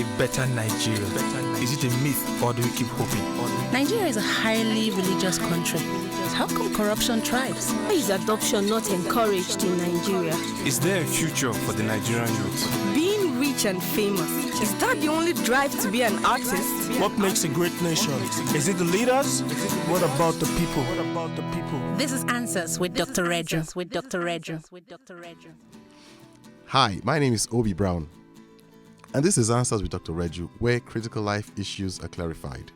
a better Nigeria? Is it a myth, or do we keep hoping? Nigeria is a highly religious country. How come corruption thrives? Why is adoption not encouraged in Nigeria? Is there a future for the Nigerian youth? Being rich and famous, is that the only drive to be an artist? What makes a great nation? Is it the leaders? What about the people? This is Answers with Dr. Reju. Hi, my name is Obi Brown, and this is Answers with Dr. Reju, where critical life issues are clarified.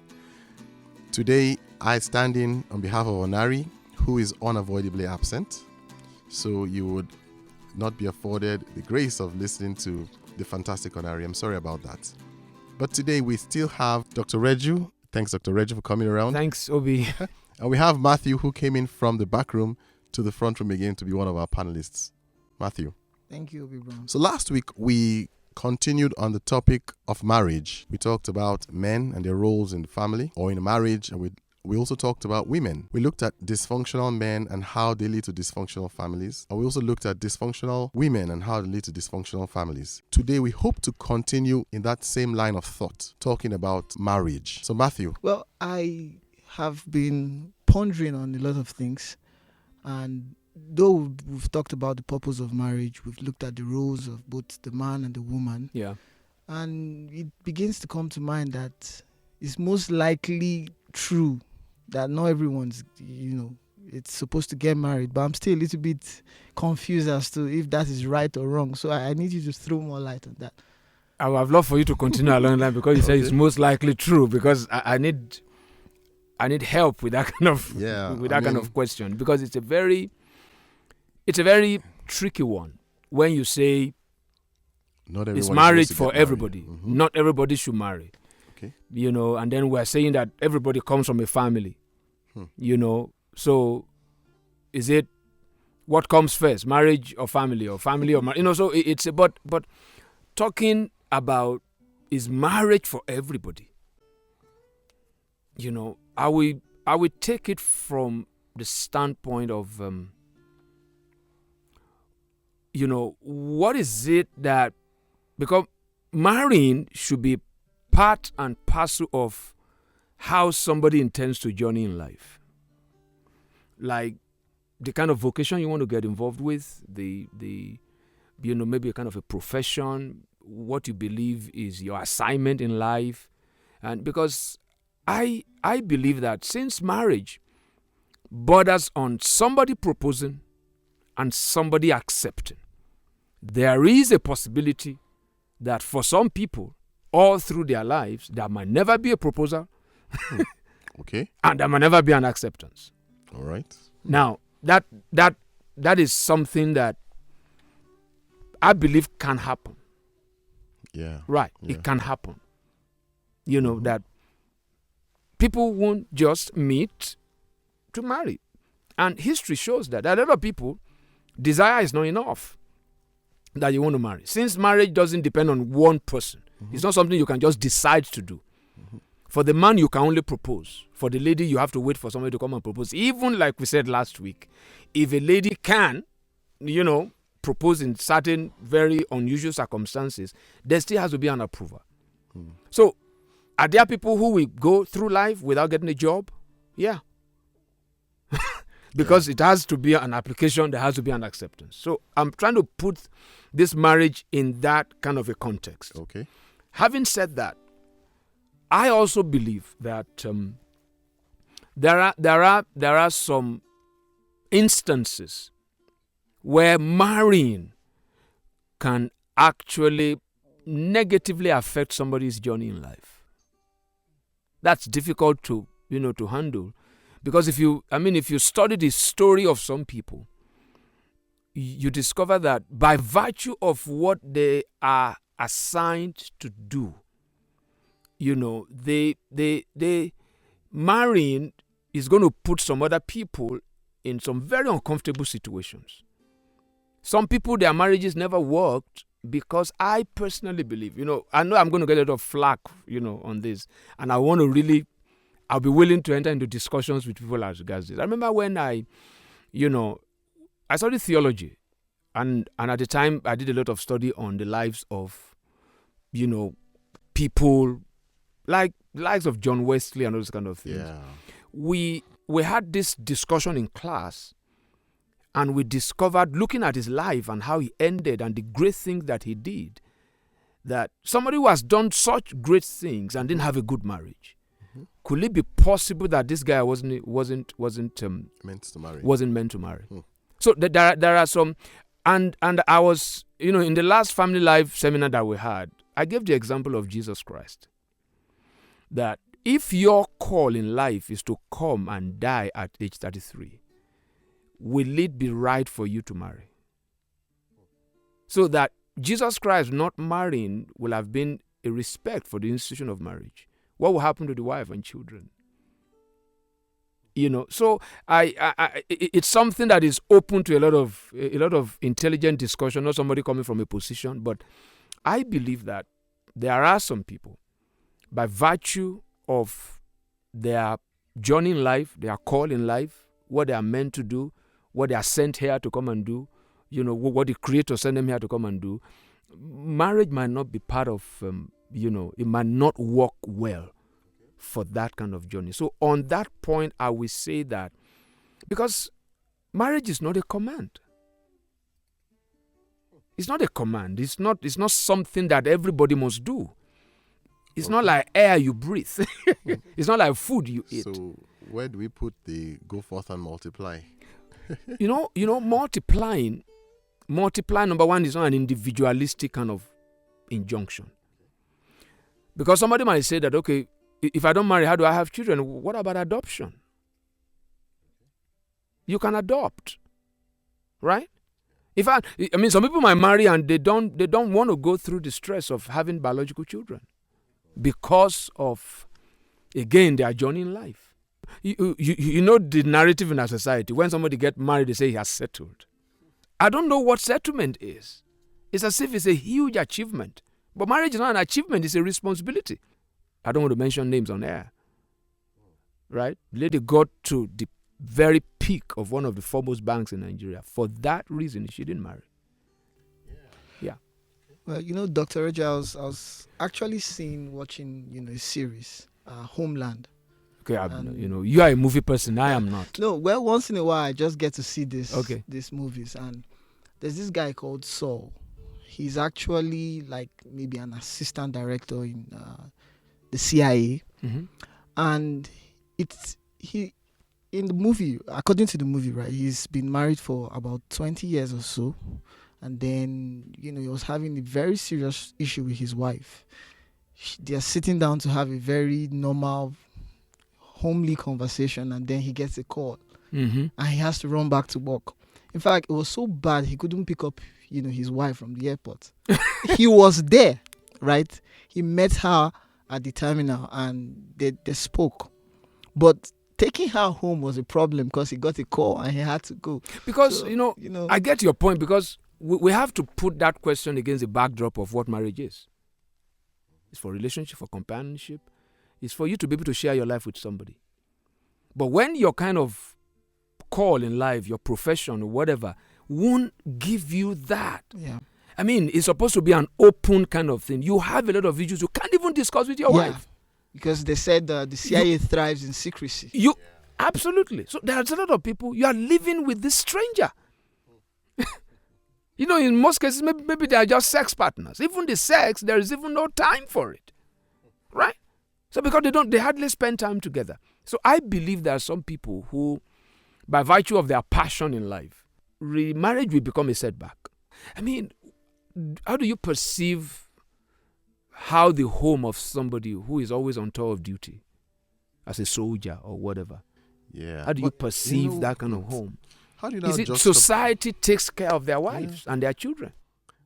Today, I stand in on behalf of Onari, who is unavoidably absent, so you would not be afforded the grace of listening to the fantastic Onari. I'm sorry about that. But today, we still have Dr. Reju. Thanks, Dr. Reju, for coming around. Thanks, Obi. And we have Matthew, who came in from the back room to the front room again to be one of our panelists. Matthew. Thank you, Obi Brown. So last week, we continued on the topic of marriage. We talked about men and their roles in the family or in a marriage, and we also talked about women. We looked at dysfunctional men and how they lead to dysfunctional families. And we also looked at dysfunctional women and how they lead to dysfunctional families. Today, we hope to continue in that same line of thought, talking about marriage. So Matthew. Well, I have been pondering on a lot of things, and though we've talked about the purpose of marriage, we've looked at the roles of both the man and the woman. Yeah. And it begins to come to mind that it's most likely true that not everyone's, it's supposed to get married. But I'm still a little bit confused as to if that is right or wrong. So I need you to throw more light on that. I would have loved for you to continue along that because you said it's most likely true, because I need help with that kind of kind of question, because it's a very tricky one when you say it's marriage for everybody. Mm-hmm. Not everybody should marry. Okay. And then we're saying that everybody comes from a family. So is it what comes first, marriage or family or marriage? So it's but talking about is marriage for everybody. I will take it from the standpoint of what is it that, because marrying should be part and parcel of how somebody intends to journey in life. Like the kind of vocation you want to get involved with, the maybe a kind of a profession, what you believe is your assignment in life. And because I believe that since marriage borders on somebody proposing and somebody accepting, there is a possibility that for some people, all through their lives, there might never be a proposal. Okay. And there might never be an acceptance. All right. Now, that is something that I believe can happen. Yeah. Right. Yeah. It can happen. That people won't just meet to marry. And history shows that a lot of people, desire is not enough that you want to marry. Since marriage doesn't depend on one person, it's not something you can just decide to do. For the man, you can only propose. For the lady, you have to wait for somebody to come and propose. Even like we said last week, if a lady can, propose in certain very unusual circumstances, there still has to be an approval. So, are there people who will go through life without getting a job? Yeah. Because it has to be an application, there has to be an acceptance. So I'm trying to put this marriage in that kind of a context. Okay. Having said that, I also believe that there are some instances where marrying can actually negatively affect somebody's journey in life. That's difficult to handle. Because if you study the story of some people, you discover that by virtue of what they are assigned to do, they marrying is going to put some other people in some very uncomfortable situations. Some people, their marriages never worked because I personally believe, I know I'm going to get a lot of flack, on this, and I'll be willing to enter into discussions with people as regards this. I remember when I studied theology, and at the time I did a lot of study on the lives of, people like likes of John Wesley and those kind of things. Yeah. We had this discussion in class, and we discovered, looking at his life and how he ended and the great things that he did, that somebody who has done such great things and didn't have a good marriage, could it be possible that this guy wasn't Meant to marry. meant to marry? So there are some, and I was, in the last family life seminar that we had, I gave the example of Jesus Christ. That if your call in life is to come and die at age 33, will it be right for you to marry? So that Jesus Christ not marrying will have been a respect for the institution of marriage. What will happen to the wife and children? So it's something that is open to a lot of intelligent discussion, not somebody coming from a position. But I believe that there are some people, by virtue of their journey in life, their call in life, what they are meant to do, what they are sent here to come and do, what the Creator sent them here to come and do, marriage might not be part of, it might not work well for that kind of journey. So on that point, I will say that because marriage is not a command. It's not a command. It's not something that everybody must do. It's not like air you breathe. It's not like food you eat. So where do we put the go forth and multiply? Multiplying, number one, is not an individualistic kind of injunction. Because somebody might say that, okay, if I don't marry, how do I have children? What about adoption? You can adopt, right? Some people might marry and they don't want to go through the stress of having biological children because of, again, their journey in life. You know the narrative in our society. When somebody gets married, they say he has settled. I don't know what settlement is. It's as if it's a huge achievement. But marriage is not an achievement, it's a responsibility. I don't want to mention names on air. Right? The lady got to the very peak of one of the foremost banks in Nigeria. For that reason, she didn't marry. Yeah. Well, Dr. Reggie, I was actually watching, a series, Homeland. Okay, you are a movie person. I am not. No, well, once in a while, I just get to see these movies. And there's this guy called Saul. He's actually like maybe an assistant director in the CIA. Mm-hmm. And in the movie, according to the movie, right, he's been married for about 20 years or so. And then, he was having a very serious issue with his wife. They're sitting down to have a very normal, homely conversation, and then he gets a call. Mm-hmm. And he has to run back to work. In fact, it was so bad, he couldn't pick up, his wife from the airport. He was there, right? He met her at the terminal, and they spoke. But taking her home was a problem because he got a call and he had to go. Because, I get your point, because we have to put that question against the backdrop of what marriage is. It's for relationship, for companionship. It's for you to be able to share your life with somebody. But when your kind of call in life, your profession or whatever, won't give you that. Yeah. It's supposed to be an open kind of thing. You have a lot of issues you can't even discuss with your wife. Because they said the CIA thrives in secrecy. Absolutely. So there's a lot of people, you are living with this stranger. In most cases, maybe they are just sex partners. Even the sex, there is even no time for it. Right? So because they hardly spend time together. So I believe there are some people who, by virtue of their passion in life, marriage will become a setback. How do you perceive how the home of somebody who is always on tour of duty, as a soldier or whatever, Yeah. how do you perceive that kind of home? How do you now Is it society takes care of their wives and their children?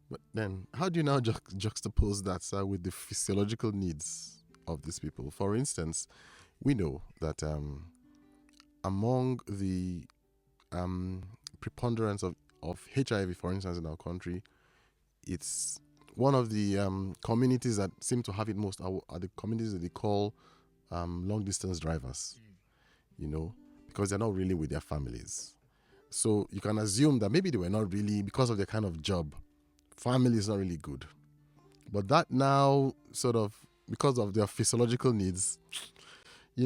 But then, how do you now juxtapose that with the physiological needs of these people? For instance, we know that among the preponderance of HIV, for instance, in our country, it's one of the communities that seem to have it most are the communities that they call long-distance drivers, because they're not really with their families. So you can assume that maybe they were not really, because of their kind of job, family is not really good. But that now sort of because of their physiological needs, they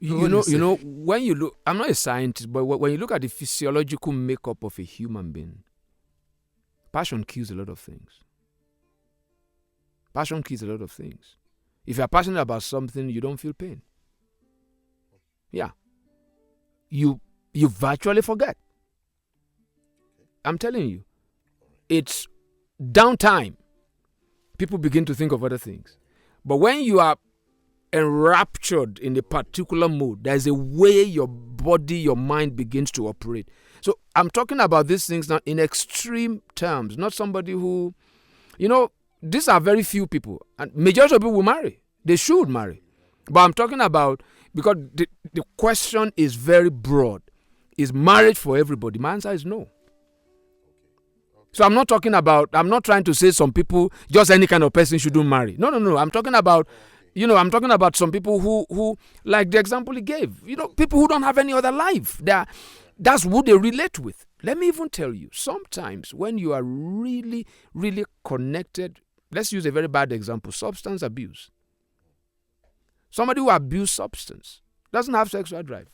when you look, I'm not a scientist, but when you look at the physiological makeup of a human being, passion kills a lot of things. Passion kills a lot of things. If you're passionate about something, you don't feel pain. Yeah. You virtually forget. I'm telling you. It's downtime. People begin to think of other things. But when you are enraptured in a particular mood, there's a way your body, your mind begins to operate. So I'm talking about these things now in extreme terms, not somebody who, these are very few people. And majority of people will marry. They should marry. But I'm talking about, because the question is very broad. Is marriage for everybody? My answer is no. So I'm not trying to say some people, just any kind of person shouldn't marry. No. I'm talking about, I'm talking about some people who, like the example he gave, people who don't have any other life. That's who they relate with. Let me even tell you, sometimes when you are really, really connected, let's use a very bad example, substance abuse. Somebody who abuses substance doesn't have sexual drive.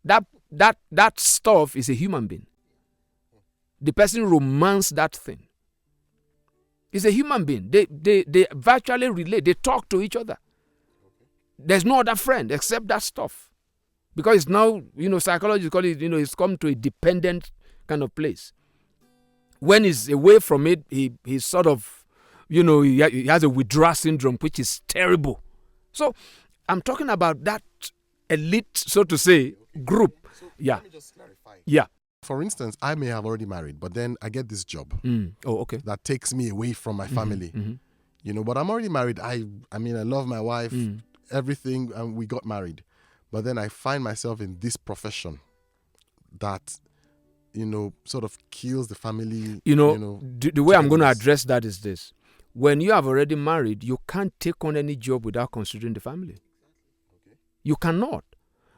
That stuff is a human being. The person romances that thing. It's a human being. They virtually relate. They talk to each other. There's no other friend except that stuff. Because it's now, psychologically, it's come to a dependent kind of place. When he's away from it, he's sort of, he has a withdrawal syndrome, which is terrible. So I'm talking about that elite, so to say, group. Yeah. Let me just clarify. Yeah. For instance, I may have already married, but then I get this job Oh, okay. that takes me away from my family. But I'm already married. I love my wife, everything, and we got married. But then I find myself in this profession that, sort of kills the family. The way I'm going to address that is this. When you have already married, you can't take on any job without considering the family. Okay. You cannot.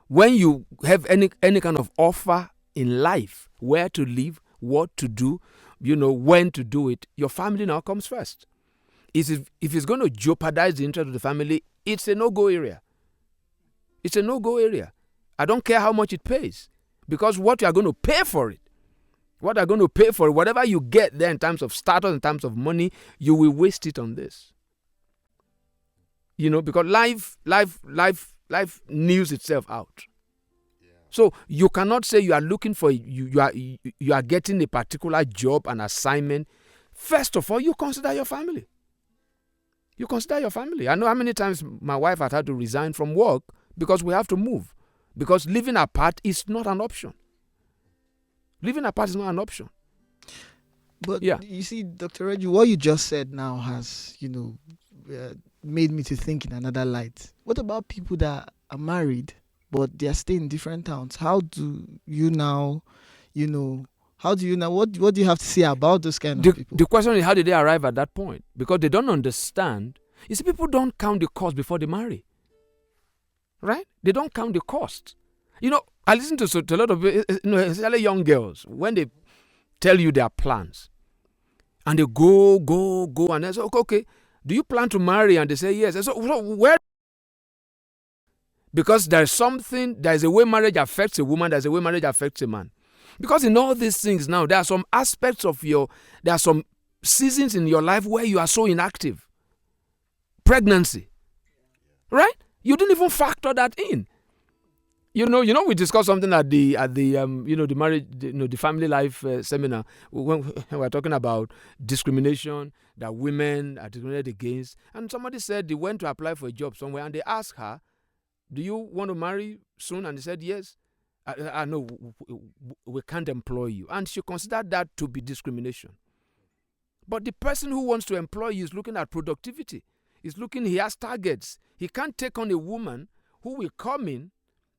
When you have any kind of offer in life, where to live, what to do, when to do it, your family now comes first. If it's going to jeopardize the interest of the family, it's a no-go area. It's a no-go area. I don't care how much it pays, because what you are going to pay for it, whatever you get there in terms of status, in terms of money, you will waste it on this. Because life news itself out. So you cannot say you are looking for, you are getting a particular job, an assignment. First of all, you consider your family. You consider your family. I know how many times my wife had to resign from work because we have to move. Because living apart is not an option. Living apart is not an option. But you see, Dr. Reggie, what you just said now has, made me to think in another light. What about people that are married, but they are staying in different towns? How do you now, what do you have to say about those kind of people? The question is, how did they arrive at that point? Because they don't understand. You see, people don't count the cost before they marry. Right? They don't count the cost. I listen to a lot of, especially young girls, when they tell you their plans, and they go, and they say, okay, do you plan to marry? And they say, yes. And so where? Because there's a way marriage affects a woman, there's a way marriage affects a man. Because in all these things now, there are some aspects of there are some seasons in your life where you are so inactive. Pregnancy. Right? You didn't even factor that in. We discussed something at the the marriage, the family life seminar when we were talking about discrimination that women are discriminated against, and somebody said they went to apply for a job somewhere and they asked her, "Do you want to marry soon?" And they said, "Yes." No, we can't employ you, and she considered that to be discrimination. But the person who wants to employ you is looking at productivity. He has targets. He can't take on a woman who will come in,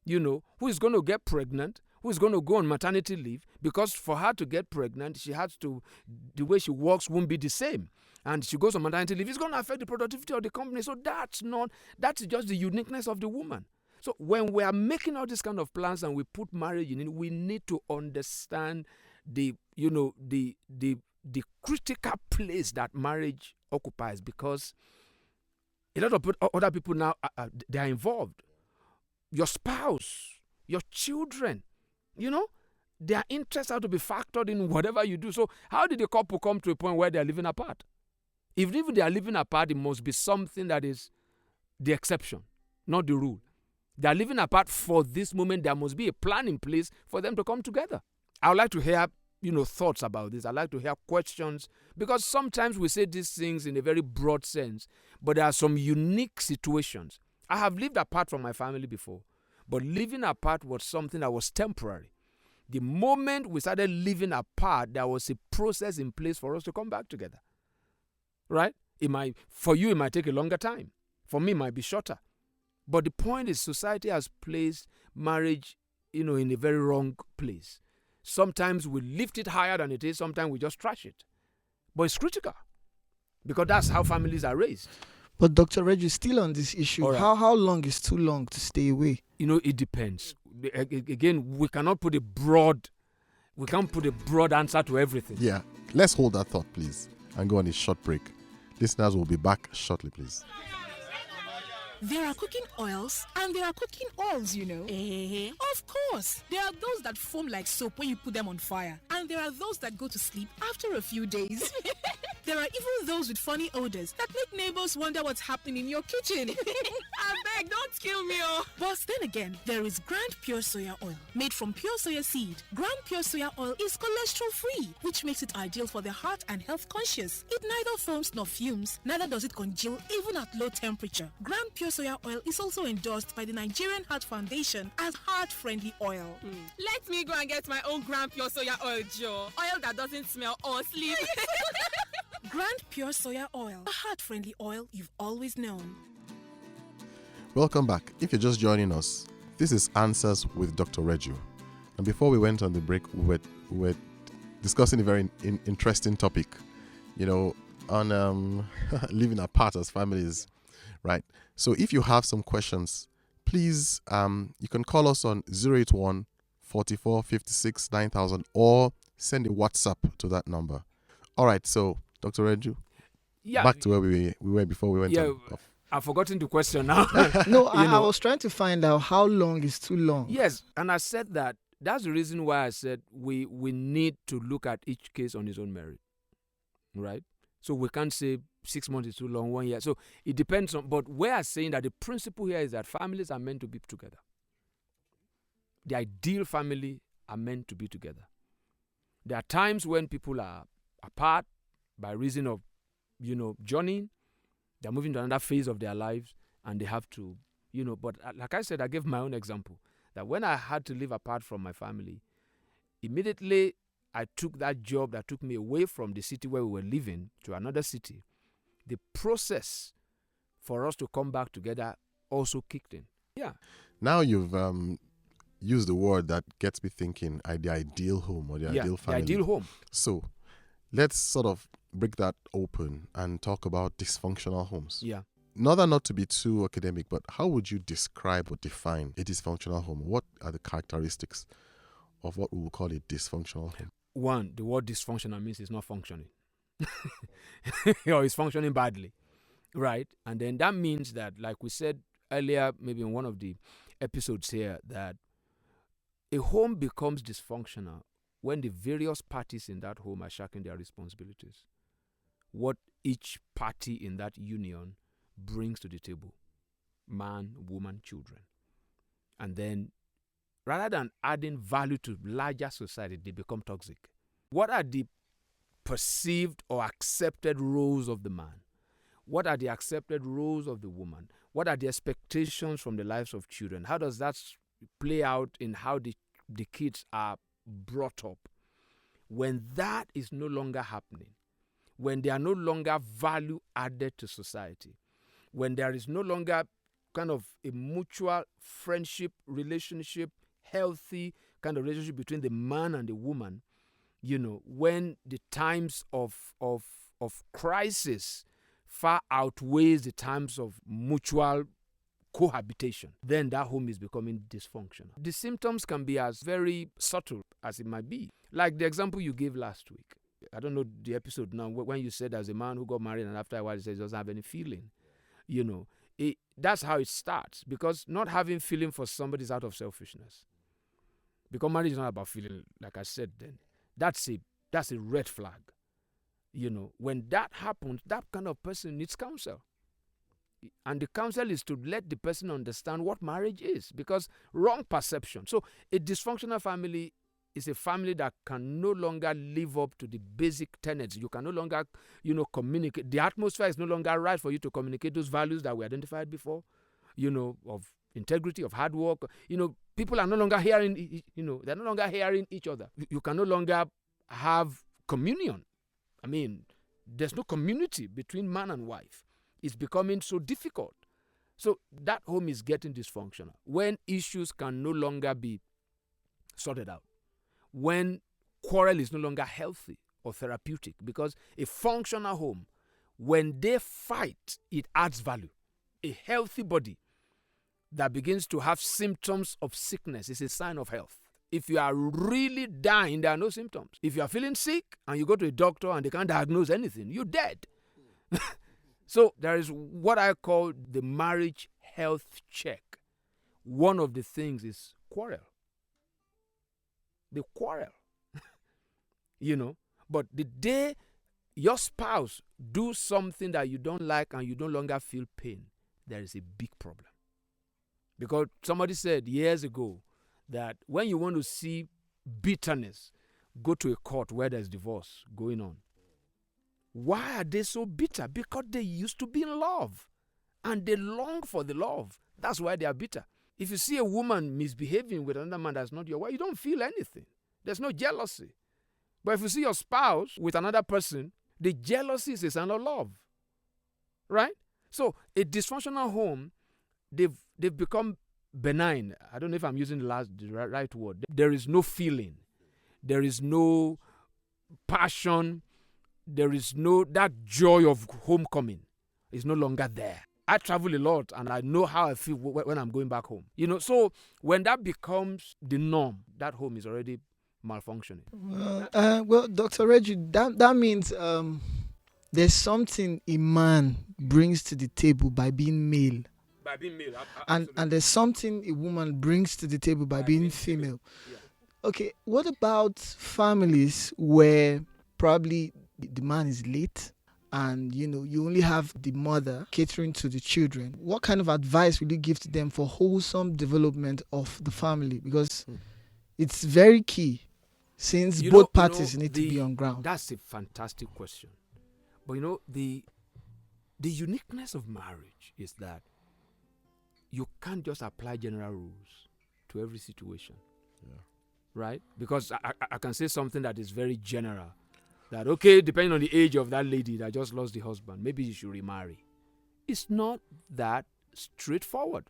who is going to get pregnant, who is going to go on maternity leave, because for her to get pregnant, the way she works won't be the same. And she goes on maternity leave, it's going to affect the productivity of the company. So that's just the uniqueness of the woman. So when we are making all these kind of plans and we put marriage in it, we need to understand the critical place that marriage occupies, because A lot of other people now, they are involved. Your spouse, your children, their interests have to be factored in whatever you do. So how did the couple come to a point where they are living apart? If even they are living apart, it must be something that is the exception, not the rule. They are living apart for this moment. There must be a plan in place for them to come together. I would like to hear, thoughts about this. I'd like to hear questions, because sometimes we say these things in a very broad sense, but there are some unique situations. I have lived apart from my family before, but living apart was something that was temporary. The moment we started living apart, there was a process in place for us to come back together. Right? For you, it might take a longer time. For me, it might be shorter. But the point is, society has placed marriage, in a very wrong place. Sometimes we lift it higher than it is. Sometimes we just trash it. But it's critical, because that's how families are raised. But Dr. Reggie, still on this issue, Right. how long is too long to stay away? It depends. Again, we can't put a broad answer to everything. Yeah, let's hold that thought, please, and go on a short break. Listeners will be back shortly, please. There are cooking oils and there are cooking oils, Of course. There are those that foam like soap when you put them on fire. And there are those that go to sleep after a few days. There are even those with funny odors that make neighbors wonder what's happening in your kitchen. I beg, don't kill me, oh. But then again, there is Grand Pure Soya Oil, made from pure soya seed. Grand Pure Soya Oil is cholesterol-free, which makes it ideal for the heart and health conscious. It neither foams nor fumes, neither does it congeal even at low temperature. Grand Pure Soya Oil is also endorsed by the Nigerian Heart Foundation as heart-friendly oil. Let me go and get my own Grand Pure Soya Oil, Joe. Oil that doesn't smell or sleep. Grand Pure Soya Oil, a heart-friendly oil you've always known. Welcome back. If you're just joining us, this is Answers with Dr. Reju. And before we went on the break, we were discussing a very interesting topic, on living apart as families, right? So if you have some questions, please, you can call us on 081 44 56 9000 or send a WhatsApp to that number. All right, so Dr. Reju, back to where we were before we went off. I've forgotten the question now. No, I was trying to find out how long is too long. Yes, and I said that's the reason why I said we need to look at each case on its own merit, right? So we can't say 6 months is too long, 1 year. So it depends on, but we are saying that the principle here is that families are meant to be together. The ideal family are meant to be together. There are times when people are apart by reason of, journeying. They're moving to another phase of their lives and they have to, but like I said, I gave my own example that when I had to live apart from my family, immediately I took that job that took me away from the city where we were living to another city. The process for us to come back together also kicked in. Yeah. Now you've used the word that gets me thinking, the ideal home or the ideal family. The ideal home. So let's sort of break that open and talk about dysfunctional homes. Yeah. Not to be too academic, but how would you describe or define a dysfunctional home? What are the characteristics of what we will call a dysfunctional home? One, the word dysfunctional means it's not functioning. Or it's functioning badly, right? And then that means that, like we said earlier, maybe in one of the episodes here, that a home becomes dysfunctional when the various parties in that home are shirking their responsibilities. What each party in that union brings to the table. Man, woman, children. And then, rather than adding value to larger society, they become toxic. What are the perceived or accepted roles of the man? What are the accepted roles of the woman? What are the expectations from the lives of children? How does that play out in how the kids are brought up? When that is no longer happening, when they are no longer value added to society, when there is no longer kind of a mutual friendship, relationship, healthy kind of relationship between the man and the woman, when the times of crisis far outweighs the times of mutual cohabitation, then that home is becoming dysfunctional. The symptoms can be as very subtle as it might be. Like the example you gave last week. I don't know the episode now, when you said there's a man who got married and after a while he says he doesn't have any feeling. That's how it starts, because not having feeling for somebody is out of selfishness. Because marriage is not about feeling, like I said then. That's a red flag. When that happens, that kind of person needs counsel. And the counsel is to let the person understand what marriage is, because wrong perception. So a dysfunctional family is a family that can no longer live up to the basic tenets. You can no longer, communicate. The atmosphere is no longer right for you to communicate those values that we identified before, of integrity, of hard work. People are no longer hearing, they're no longer hearing each other. You can no longer have communion. I mean, there's no community between man and wife. It's becoming so difficult. So that home is getting dysfunctional. When issues can no longer be sorted out. When quarrel is no longer healthy or therapeutic, because a functional home, when they fight, it adds value. A healthy body that begins to have symptoms of sickness is a sign of health. If you are really dying, there are no symptoms. If you are feeling sick and you go to a doctor and they can't diagnose anything, you're dead. So there is what I call the marriage health check. One of the things is quarrel. They quarrel. But the day your spouse do something that you don't like and you no longer feel pain, there is a big problem. Because somebody said years ago that when you want to see bitterness, go to a court where there's divorce going on. Why are they so bitter? Because they used to be in love and they long for the love. That's why they are bitter. If you see a woman misbehaving with another man that's not your wife, you don't feel anything. There's no jealousy. But if you see your spouse with another person, the jealousy is a sign of love. Right? So a dysfunctional home, they've become benign. I don't know if I'm using the right word. There is no feeling. There is no passion. There is that joy of homecoming is no longer there. I travel a lot and I know how I feel when I'm going back home. So when that becomes the norm, that home is already malfunctioning. Well, Dr. Reggie, that means there's something a man brings to the table by being male. By being male. And there's something a woman brings to the table by being female. Yeah. Okay, what about families where probably the man is late and you only have the mother catering to the children? What kind of advice will you give to them for wholesome development of the family? Because it's very key, since both parties need to be on ground. That's a fantastic question. But the uniqueness of marriage is that you can't just apply general rules to every situation. Yeah. Right? Because I can say something that is very general. That, okay, depending on the age of that lady that just lost the husband, maybe you should remarry. It's not that straightforward.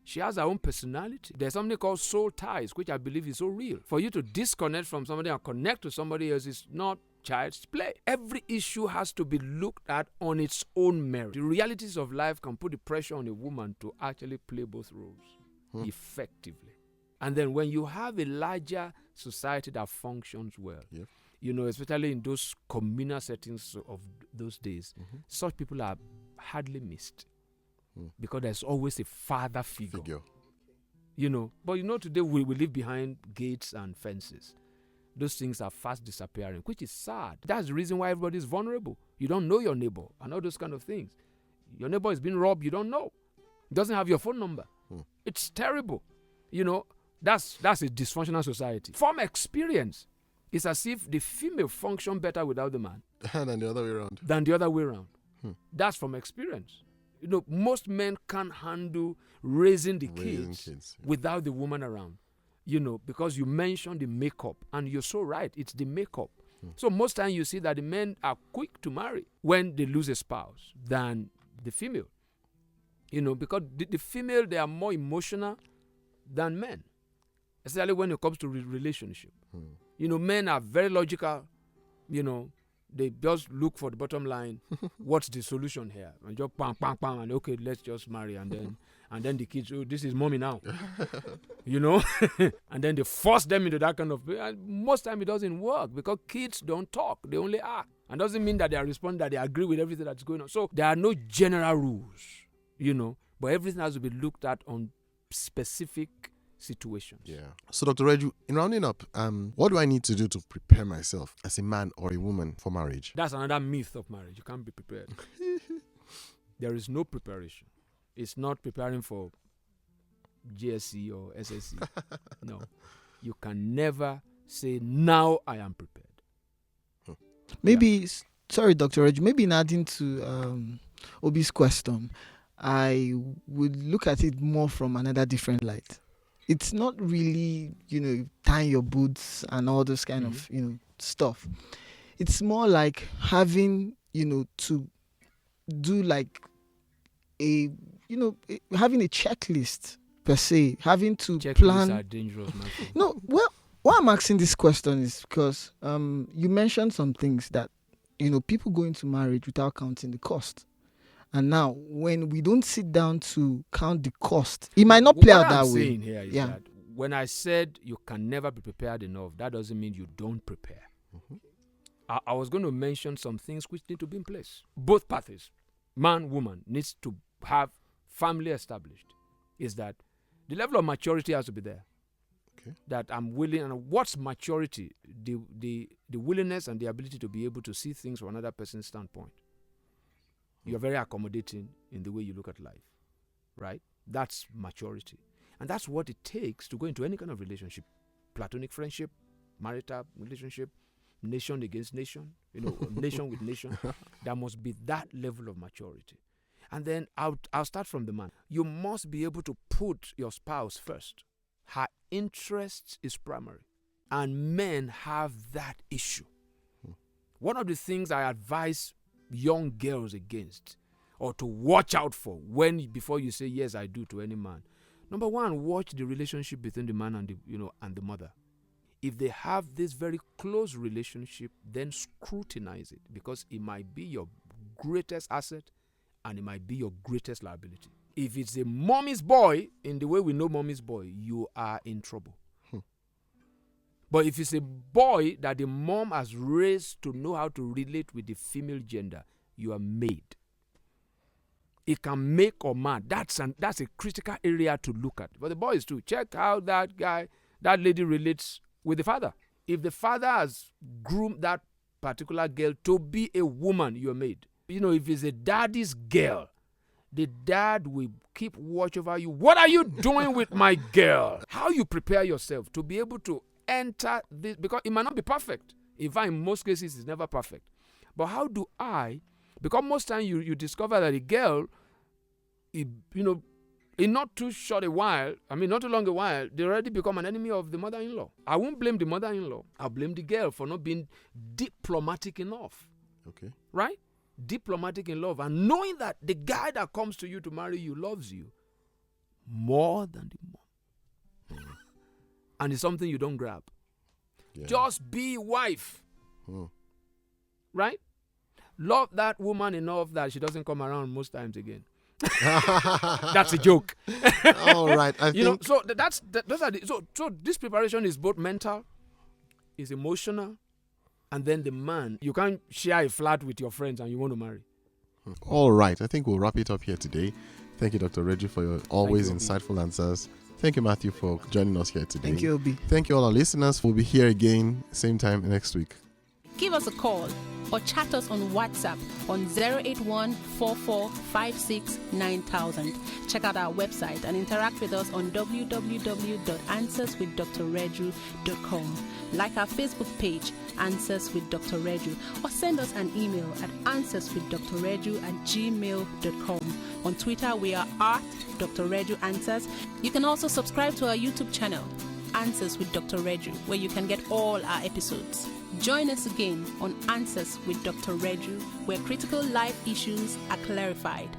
She has her own personality. There's something called soul ties, which I believe is so real. For you to disconnect from somebody and connect to somebody else is not child's play. Every issue has to be looked at on its own merit. The realities of life can put the pressure on a woman to actually play both roles effectively. And then when you have a larger society that functions well, especially in those communal settings of those days, such people are hardly missed. Because there's always a father figure. But today we live behind gates and fences. Those things are fast disappearing, which is sad. That's the reason why everybody is vulnerable. You don't know your neighbor and all those kind of things. Your neighbor is being robbed, you don't know. He doesn't have your phone number. It's terrible. That's a dysfunctional society. From experience, it's as if the female function better without the man than the other way around. That's from experience. Most men can't handle raising kids without the woman around. Because you mentioned the makeup, and you're so right, it's the makeup. So most times you see that the men are quick to marry when they lose a spouse than the female. Because the female, they are more emotional than men, especially when it comes to relationship. Men are very logical, they just look for the bottom line. What's the solution here? And just bang, bang, bang, and okay, let's just marry. And then the kids, this is mommy now. And then they force them into that kind of. And most time it doesn't work because kids don't talk; they only act. And doesn't mean that they are responding, that they agree with everything that's going on. So there are no general rules but everything has to be looked at on specific situations. Yeah. So, Dr. Reju, in rounding up, what do I need to do to prepare myself as a man or a woman for marriage? That's another myth of marriage. You can't be prepared. There is no preparation. It's not preparing for GSC or SSC. No. You can never say, now I am prepared. Maybe, sorry, Dr. Reju, maybe in adding to Obi's question, I would look at it more from another different light. It's not really, tying your boots and all those kind of, stuff. It's more like having, to do like having a checklist per se, having to plan. Checklists are dangerous, my friend. No, well, why I'm asking this question is because you mentioned some things that, people go into marriage without counting the cost. And now, when we don't sit down to count the cost, it might not play out that way. What I'm saying here is that when I said you can never be prepared enough, that doesn't mean you don't prepare. Mm-hmm. I was going to mention some things which need to be in place. Both parties, man, woman, needs to have family established. Is that the level of maturity has to be there. Okay. That I'm willing, and what's maturity? The willingness and the ability to be able to see things from another person's standpoint. You're very accommodating in the way you look at life, right? That's maturity. And that's what it takes to go into any kind of relationship. Platonic friendship, marital relationship, nation against nation, nation with nation. There must be that level of maturity. And then I'll start from the man. You must be able to put your spouse first. Her interest is primary. And men have that issue. One of the things I advise young girls against, or to watch out for before you say yes I do to any man. Number one, watch the relationship between the man and the mother. If they have this very close relationship, then scrutinize it, because it might be your greatest asset and it might be your greatest liability. If it's a mommy's boy, in the way we know mommy's boy, you are in trouble. But if it's a boy that the mom has raised to know how to relate with the female gender, you are made. It can make or mar. That's a critical area to look at. But the boys too, check how that lady relates with the father. If the father has groomed that particular girl to be a woman, you're made. If it's a daddy's girl, the dad will keep watch over you. What are you doing with my girl? How you prepare yourself to be able to enter this, because it might not be perfect. In fact, in most cases, it's never perfect. But how do I, because most times you discover that a girl, in not too long a while, they already become an enemy of the mother-in-law. I won't blame the mother-in-law. I'll blame the girl for not being diplomatic enough. Okay. Right? Diplomatic in love, and knowing that the guy that comes to you to marry you loves you more than the mom. And it's something you don't grab. Yeah. Just be wife. Right? Love that woman enough that she doesn't come around most times again. That's a joke. All right. I think so so this preparation is both mental, is emotional, and then the man. You can't share a flat with your friends and you want to marry. All right. I think we'll wrap it up here today. Thank you, Dr. Reju, for your always insightful answers. Thank you, Matthew, for joining us here today. Thank you, Obi. Thank you, all our listeners. We'll be here again, same time next week. Give us a call or chat us on WhatsApp on 081-4456-9000. Check out our website and interact with us on www.answerswithdrreju.com. Like our Facebook page, Answers with Dr. Reju, or send us an email at answerswithdrreju@gmail.com. On Twitter, we are @Dr. Reju Answers. You can also subscribe to our YouTube channel, Answers with Dr. Reju, where you can get all our episodes. Join us again on Answers with Dr. Reju, where critical life issues are clarified.